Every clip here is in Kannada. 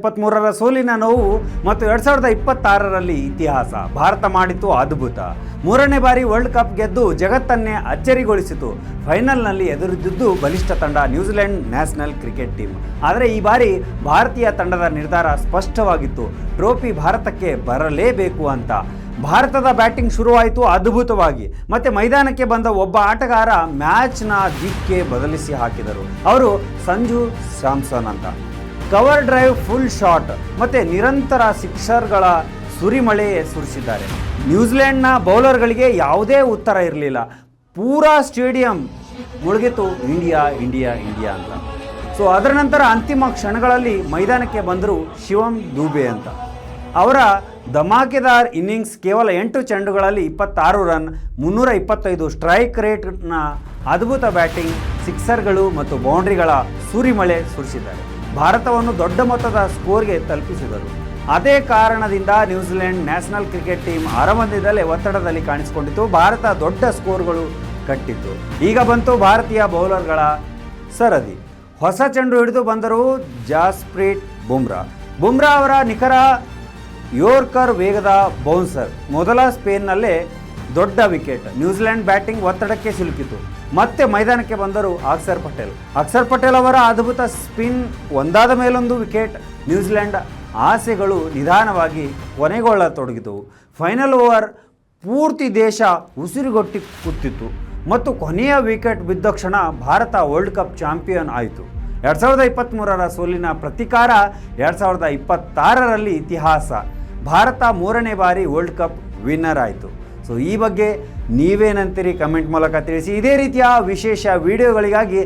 2023ರ ಸೋಲಿನ ನೋವು ಮತ್ತು 2026ರಲ್ಲಿ ಇತಿಹಾಸ. ಭಾರತ ಮಾಡಿತ್ತು ಅದ್ಭುತ. 3ನೇ ಬಾರಿ ವರ್ಲ್ಡ್ ಕಪ್ ಗೆದ್ದು ಜಗತ್ತನ್ನೇ ಅಚ್ಚರಿಗೊಳಿಸಿತು. ಫೈನಲ್ನಲ್ಲಿ ಎದುರಿದ್ದುದು ಬಲಿಷ್ಠ ತಂಡ ನ್ಯೂಜಿಲೆಂಡ್ ನ್ಯಾಷನಲ್ ಕ್ರಿಕೆಟ್ ಟೀಮ್. ಆದರೆ ಈ ಬಾರಿ ಭಾರತೀಯ ತಂಡದ ನಿರ್ಧಾರ ಸ್ಪಷ್ಟವಾಗಿತ್ತು. ಟ್ರೋಫಿ ಭಾರತಕ್ಕೆ ಬರಲೇಬೇಕು ಅಂತ. ಭಾರತದ ಬ್ಯಾಟಿಂಗ್ ಶುರುವಾಯಿತು ಅದ್ಭುತವಾಗಿ. ಮತ್ತೆ ಮೈದಾನಕ್ಕೆ ಬಂದ ಒಬ್ಬ ಆಟಗಾರ ಮ್ಯಾಚ್ನ ದಿಕ್ಕೆ ಬದಲಿಸಿ ಹಾಕಿದರು. ಅವರು ಸಂಜು ಸ್ಯಾಮ್ಸನ್ ಅಂತ. ಕವರ್ ಡ್ರೈವ್, ಫುಲ್ ಶಾಟ್ ಮತ್ತು ನಿರಂತರ ಸಿಕ್ಸರ್ಗಳ ಸುರಿಮಳೆ ಸುರಿಸಿದ್ದಾರೆ. ನ್ಯೂಜಿಲೆಂಡ್ನ ಬೌಲರ್ಗಳಿಗೆ ಯಾವುದೇ ಉತ್ತರ ಇರಲಿಲ್ಲ. ಪೂರಾ ಸ್ಟೇಡಿಯಂ ಮುಳುಗಿತು ಇಂಡಿಯಾ ಇಂಡಿಯಾ ಇಂಡಿಯಾ ಅಂತ. ಸೊ ಅದರ ನಂತರ ಅಂತಿಮ ಕ್ಷಣಗಳಲ್ಲಿ ಮೈದಾನಕ್ಕೆ ಬಂದರು ಶಿವಮ್ ದುಬೆ ಅಂತ. ಅವರ ಧಮಾಕೆದಾರ್ ಇನ್ನಿಂಗ್ಸ್, ಕೇವಲ 8 ಚೆಂಡುಗಳಲ್ಲಿ 26 ರನ್, 325 ಸ್ಟ್ರೈಕ್ ರೇಟ್ನ ಅದ್ಭುತ ಬ್ಯಾಟಿಂಗ್, ಸಿಕ್ಸರ್ಗಳು ಮತ್ತು ಬೌಂಡ್ರಿಗಳ ಸುರಿಮಳೆ ಸುರಿಸಿದ್ದಾರೆ. ಭಾರತವನ್ನು ದೊಡ್ಡ ಮೊತ್ತದ ಸ್ಕೋರ್ಗೆ ತಲುಪಿಸಿದರು. ಅದೇ ಕಾರಣದಿಂದ ನ್ಯೂಜಿಲೆಂಡ್ ನ್ಯಾಷನಲ್ ಕ್ರಿಕೆಟ್ ಟೀಮ್ ಆರಂಭದಿಂದಲೇ ಒತ್ತಡದಲ್ಲಿ ಕಾಣಿಸಿಕೊಂಡಿತು. ಭಾರತ ದೊಡ್ಡ ಸ್ಕೋರ್ಗಳು ಕಟ್ಟಿತ್ತು. ಈಗ ಬಂತು ಭಾರತೀಯ ಬೌಲರ್ಗಳ ಸರದಿ. ಹೊಸ ಚೆಂಡು ಹಿಡಿದು ಬಂದರು ಜಾಸ್ಪ್ರೀತ್ ಬುಮ್ರಾ ಅವರ ನಿಖರ ಯೋರ್ಕರ್ ವೇಗದ ಬೌನ್ಸರ್. ಮೊದಲ ಸ್ಪೇನ್ನಲ್ಲೇ ದೊಡ್ಡ ವಿಕೆಟ್. ನ್ಯೂಜಿಲೆಂಡ್ ಬ್ಯಾಟಿಂಗ್ ಒತ್ತಡಕ್ಕೆ ಸಿಲುಕಿತು. ಮತ್ತೆ ಮೈದಾನಕ್ಕೆ ಬಂದರು ಅಕ್ಷರ್ ಪಟೇಲ್ ಅವರ ಅದ್ಭುತ ಸ್ಪಿನ್. ಒಂದಾದ ಮೇಲೊಂದು ವಿಕೆಟ್. ನ್ಯೂಜಿಲೆಂಡ್ ಆಸೆಗಳು ನಿಧಾನವಾಗಿ ಕೊನೆಗೊಳ್ಳತೊಡಗಿದವು. ಫೈನಲ್ ಓವರ್ ಪೂರ್ತಿ ದೇಶ ಉಸಿರುಗೊಟ್ಟಿ ಕೂತಿತ್ತು ಮತ್ತು ಕೊನೆಯ ವಿಕೆಟ್ ಬಿದ್ದ ಕ್ಷಣ ಭಾರತ ವರ್ಲ್ಡ್ ಕಪ್ ಚಾಂಪಿಯನ್ ಆಯಿತು. 2023ರ ಸೋಲಿನ ಪ್ರತೀಕಾರ 2026ರಲ್ಲಿ ಇತಿಹಾಸ. ಭಾರತ 3ನೇ ಬಾರಿ ವರ್ಲ್ಡ್ ಕಪ್ ವಿನ್ನರ್ ಆಯಿತು. ಸೊ ಈ ಬಗ್ಗೆ ನೀವೇನಂತೀರಿ ಕಮೆಂಟ್ ಮೂಲಕ ತಿಳಿಸಿ. ಇದೇ ರೀತಿಯ ವಿಶೇಷ ವಿಡಿಯೋಗಳಿಗಾಗಿ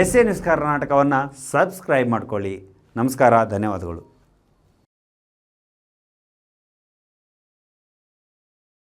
SA ನ್ಯೂಸ್ ಕರ್ನಾಟಕವನ್ನು ಸಬ್ಸ್ಕ್ರೈಬ್ ಮಾಡ್ಕೊಳ್ಳಿ. ನಮಸ್ಕಾರ, ಧನ್ಯವಾದಗಳು.